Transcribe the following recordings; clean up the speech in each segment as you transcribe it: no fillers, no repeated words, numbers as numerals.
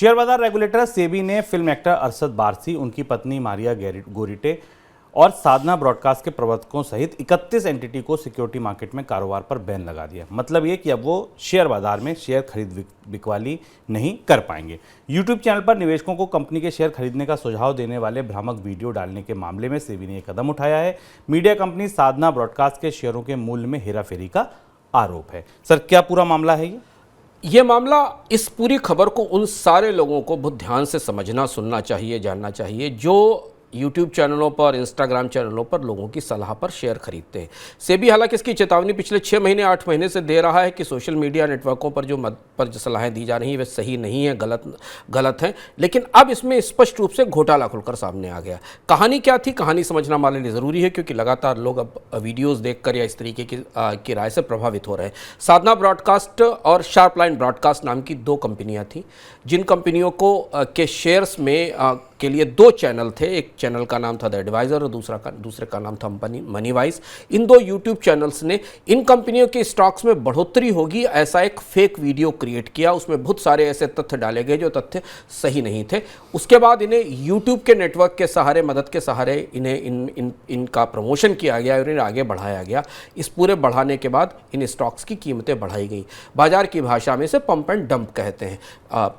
Share बाजार regulator SEBI ने film actor Arshad Warsi, उनकी पत्नी मारिया गोरिटे और साधना ब्रॉडकास्ट के प्रवर्तकों सहित 31 एंटिटी को सिक्योरिटी मार्केट में कारोबार पर बैन लगा दिया। मतलब ये कि अब वो शेयर बाजार में शेयर खरीद बिकवाली नहीं कर पाएंगे। यूट्यूब चैनल पर निवेशकों को कंपनी के शेयर खरीदने का सुझाव देने वाले भ्रामक वीडियो डालने के मामले में सेबी ने यह कदम उठाया है। मीडिया कंपनी साधना ब्रॉडकास्ट के शेयरों के मूल्य में हेराफेरी का आरोप है। सर, क्या पूरा मामला है ये मामला, इस पूरी खबर को उन सारे लोगों को बहुत ध्यान से समझना, सुनना चाहिए, जानना चाहिए जो YouTube चैनलों पर, Instagram चैनलों पर लोगों की सलाह पर शेयर खरीदते हैं। सेबी हालांकि इसकी चेतावनी पिछले 6 महीने 8 महीने से दे रहा है कि सोशल मीडिया नेटवर्कों पर जो सलाहें दी जा रही हैं वे सही नहीं है, गलत हैं। लेकिन अब इसमें स्पष्ट रूप से घोटाला खुलकर सामने आ गया। कहानी क्या थी, कहानी समझना हमारे लिए ज़रूरी है, क्योंकि लगातार लोग अब वीडियोज़ देखकर या इस तरीके की राय से प्रभावित हो रहे हैं। साधना ब्रॉडकास्ट और शार्पलाइन ब्रॉडकास्ट नाम की 2 कंपनियाँ थीं, जिन कंपनियों को के शेयर्स में के लिए 2 चैनल थे। एक चैनल का नाम था द एडवाइज़र और दूसरे का नाम था मनीवाइज। इन 2 यूट्यूब चैनल्स ने इन कंपनियों के स्टॉक्स में बढ़ोतरी होगी ऐसा एक फेक वीडियो क्रिएट किया। उसमें बहुत सारे ऐसे तथ्य डाले गए जो तथ्य सही नहीं थे। उसके बाद इन्हें यूट्यूब के नेटवर्क के सहारे, मदद के सहारे इन्हें इनका प्रमोशन किया गया और इन्हें आगे बढ़ाया गया। इस पूरे बढ़ाने के बाद इन स्टॉक्स की कीमतें बढ़ाई गई। बाजार की भाषा में इसे पंप एंड डंप कहते हैं।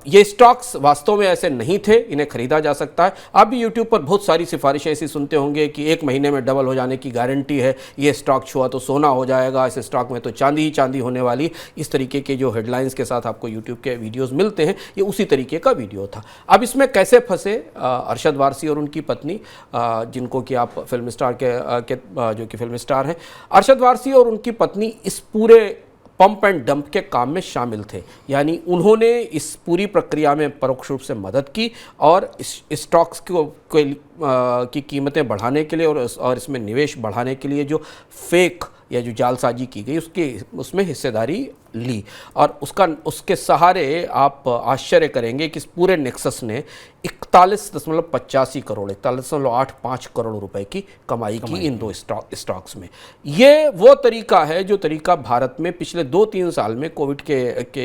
ये स्टॉक्स वास्तव में ऐसे नहीं थे, इन्हें खरीदा जा सकता है। आप भी यूट्यूब पर बहुत सारी सिफारिशें ऐसी सुनते होंगे कि 1 महीने में डबल हो जाने की गारंटी है, ये स्टॉक छुआ तो सोना हो जाएगा, इस स्टॉक में तो चांदी ही चांदी होने वाली। इस तरीके के जो हेडलाइंस के साथ आपको यूट्यूब के वीडियोस मिलते हैं, ये उसी तरीके का वीडियो था। अब इसमें कैसे फंसे अरशद वारसी और उनकी पत्नी, जिनको कि आप फिल्म स्टार जो कि फिल्म स्टार हैं, अरशद वारसी और उनकी पत्नी इस पूरे पंप एंड डंप के काम में शामिल थे। यानी उन्होंने इस पूरी प्रक्रिया में परोक्ष रूप से मदद की और स्टॉक्स की कीमतें बढ़ाने के लिए और इसमें निवेश बढ़ाने के लिए जो फेक या जो जालसाजी की गई उसमें हिस्सेदारी ली। और उसके सहारे आप आश्चर्य करेंगे कि इस पूरे नेक्सस ने 41.85 करोड़ 41.85 करोड़ रुपए की कमाई की इन 2 स्टॉक्स में। ये वो तरीका है जो तरीका भारत में पिछले 2-3 साल में कोविड के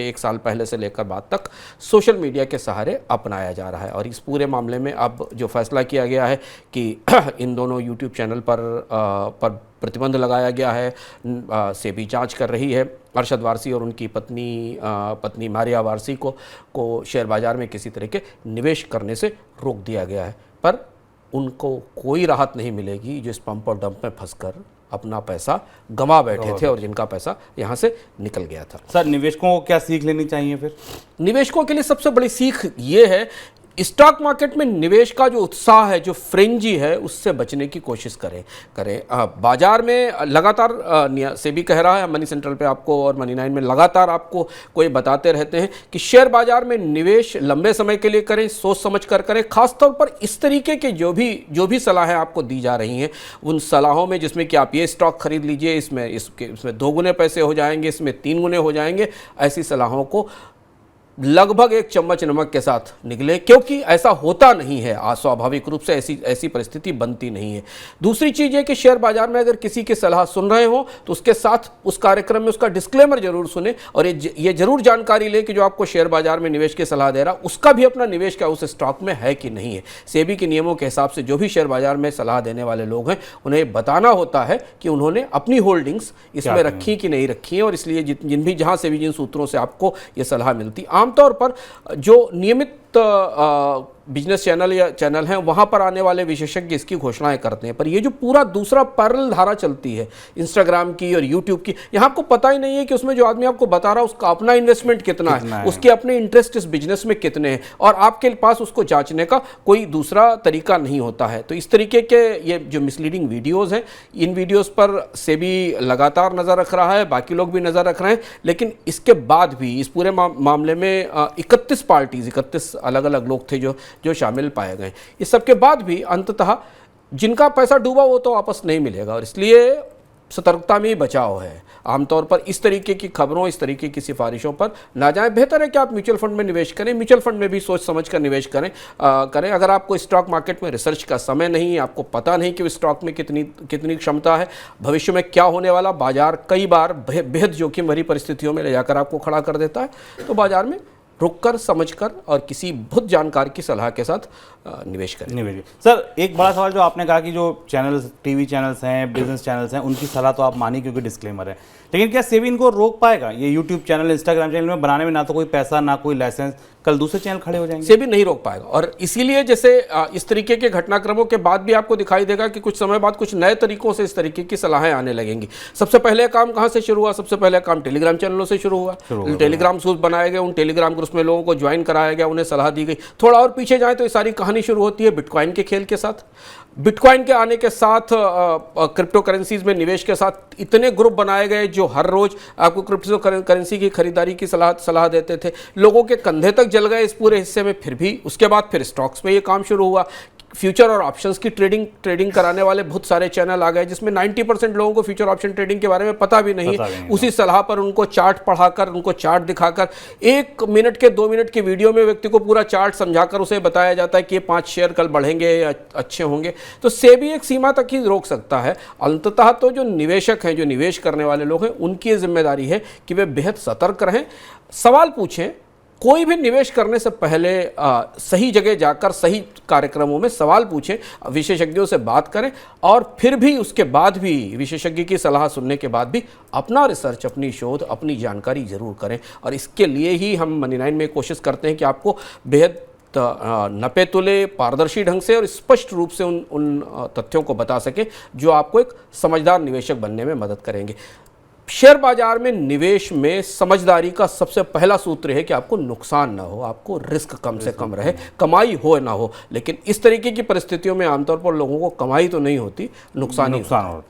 1 साल पहले से लेकर बाद तक सोशल मीडिया के सहारे अपनाया जा रहा है। और इस पूरे मामले में अब जो फैसला किया गया है कि इन दोनों यूट्यूब चैनल पर प्रतिबंध लगाया गया है। सेबी जांच कर रही है। अरशद वारसी और उनकी पत्नी मारिया वारसी को शेयर बाजार में किसी तरह के निवेश करने से रोक दिया गया है, पर उनको कोई राहत नहीं मिलेगी जो इस पंप और डंप में फंसकर अपना पैसा गंवा बैठे थे और जिनका पैसा यहाँ से निकल गया था। सर, निवेशकों को क्या सीख लेनी चाहिए फिर? निवेशकों के लिए सबसे बड़ी सीख ये है, स्टॉक मार्केट में निवेश का जो उत्साह है, जो फ्रेंजी है, उससे बचने की कोशिश करें। बाजार में लगातार सेबी कह रहा है, मनी सेंट्रल पे आपको और मनी 9 में लगातार आपको कोई बताते रहते हैं कि शेयर बाजार में निवेश लंबे समय के लिए करें, सोच समझ कर करें। खासतौर पर इस तरीके के जो भी सलाहें आपको दी जा रही हैं, उन सलाहों में जिसमें कि आप ये स्टॉक खरीद लीजिए, इसमें 2 गुने पैसे हो जाएंगे, इसमें 3 गुने हो जाएंगे, ऐसी सलाहों को लगभग 1 चम्मच नमक के साथ निकले, क्योंकि ऐसा होता नहीं है। स्वाभाविक रूप से ऐसी परिस्थिति बनती नहीं है। दूसरी चीज़ है कि शेयर बाजार में अगर किसी की सलाह सुन रहे हो तो उसके साथ उस कार्यक्रम में उसका डिस्क्लेमर जरूर सुने और ये जरूर जानकारी ले कि जो आपको शेयर बाजार में निवेश की सलाह दे रहा उसका भी अपना निवेश क्या उस स्टॉक में है कि नहीं है। सेबी के नियमों के हिसाब से जो भी शेयर बाजार में सलाह देने वाले लोग हैं, उन्हें बताना होता है कि उन्होंने अपनी होल्डिंग्स इसमें रखी कि नहीं रखी है। और इसलिए जहाँ से भी जिन सूत्रों से आपको ये सलाह मिलती, आमतौर पर जो नियमित बिजनेस चैनल हैं, वहाँ पर आने वाले विशेषज्ञ इसकी घोषणाएं करते हैं। पर ये जो पूरा दूसरा पैरेलल धारा चलती है इंस्टाग्राम की और यूट्यूब की, यहाँ आपको पता ही नहीं है कि उसमें जो आदमी आपको बता रहा है उसका अपना इन्वेस्टमेंट कितना है, उसके अपने इंटरेस्ट इस बिजनेस में कितने हैं, और आपके पास उसको जांचने का कोई दूसरा तरीका नहीं होता है। तो इस तरीके के ये जो मिसलीडिंग वीडियोज़ हैं, इन वीडियोज़ पर सेबी लगातार नज़र रख रहा है, बाकी लोग भी नज़र रख रहे हैं। लेकिन इसके बाद भी इस पूरे मामले में 31 अलग अलग लोग थे जो शामिल पाए गए। इस सब के बाद भी अंततः जिनका पैसा डूबा वो तो वापस नहीं मिलेगा, और इसलिए सतर्कता में ही बचाव है। आमतौर पर इस तरीके की खबरों, इस तरीके की सिफारिशों पर ना जाएं। बेहतर है कि आप म्यूचुअल फंड में निवेश करें। म्यूचुअल फंड में भी सोच समझ कर निवेश करें। अगर आपको स्टॉक मार्केट में रिसर्च का समय नहीं है, आपको पता नहीं कि स्टॉक में कितनी क्षमता है, भविष्य में क्या होने वाला, बाजार कई बार बेहद जोखिम भरी परिस्थितियों में ले जाकर आपको खड़ा कर देता है, तो बाजार में रुककर समझकर और किसी बहुत जानकार की सलाह के साथ निवेश करें। निवेश। सर एक बड़ा सवाल जो आपने कहा कि जो चैनल्स, टीवी चैनल्स हैं, बिजनेस चैनल्स हैं, उनकी सलाह तो आप मानी क्योंकि डिस्क्लेमर है, लेकिन क्या सेबी इनको रोक पाएगा? ये यूट्यूब चैनल, इंस्टाग्राम चैनल में बनाने में ना तो कोई पैसा, ना कोई लाइसेंस, कल दूसरे चैनल खड़े हो जाएंगे। सेबी नहीं रोक पाएगा। और इसीलिए जैसे इस तरीके के घटनाक्रमों के बाद भी आपको दिखाई देगा कि कुछ समय बाद कुछ नए तरीकों से इस तरीके की सलाहें आने लगेंगी। सबसे पहले काम कहाँ से शुरू हुआ? सबसे पहले काम टेलीग्राम चैनलों से शुरू हुआ। टेलीग्राम ग्रुप्स बनाए गए, उन टेलीग्राम ग्रुप्स में लोगों को ज्वाइन कराया गया, उन्हें सलाह दी गई। थोड़ा और पीछे जाए तो ये सारी कहानी शुरू होती है बिटकॉइन के खेल के साथ। बिटकॉइन के आने के साथ क्रिप्टो करेंसीज में निवेश के साथ इतने ग्रुप बनाए गए जो हर रोज आपको क्रिप्टो करेंसी की खरीदारी की सलाह देते थे। लोगों के कंधे तक जल गए इस पूरे हिस्से में। फिर भी उसके बाद फिर स्टॉक्स में ये काम शुरू हुआ। फ्यूचर और ऑप्शंस की ट्रेडिंग कराने वाले बहुत सारे चैनल आ गए जिसमें 90% लोगों को फ्यूचर ऑप्शन ट्रेडिंग के बारे में पता भी नहीं है। उसी सलाह पर उनको चार्ट पढ़ाकर, उनको चार्ट दिखाकर, 1 मिनट के 2 मिनट के वीडियो में व्यक्ति को पूरा चार्ट समझाकर उसे बताया जाता है कि ये 5 शेयर कल बढ़ेंगे या अच्छे होंगे। तो सेबी एक सीमा तक ही रोक सकता है। अंततः तो जो निवेशक हैं, जो निवेश करने वाले लोग हैं, उनकी जिम्मेदारी है कि वे बेहद सतर्क रहें, सवाल पूछें। कोई भी निवेश करने से पहले सही जगह जाकर सही कार्यक्रमों में सवाल पूछें, विशेषज्ञों से बात करें, और फिर भी उसके बाद भी विशेषज्ञ की सलाह सुनने के बाद भी अपना रिसर्च, अपनी शोध, अपनी जानकारी जरूर करें। और इसके लिए ही हम मनी 9 में कोशिश करते हैं कि आपको बेहद नपे तुले, पारदर्शी ढंग से और स्पष्ट रूप से उन तथ्यों को बता सकें जो आपको एक समझदार निवेशक बनने में मदद करेंगे। शेयर बाजार में निवेश में समझदारी का सबसे पहला सूत्र है कि आपको नुकसान ना हो, आपको रिस्क कम से कम रहे, कमाई हो ना हो। लेकिन इस तरीके की परिस्थितियों में आमतौर पर लोगों को कमाई तो नहीं होती, नुकसान ही होता है।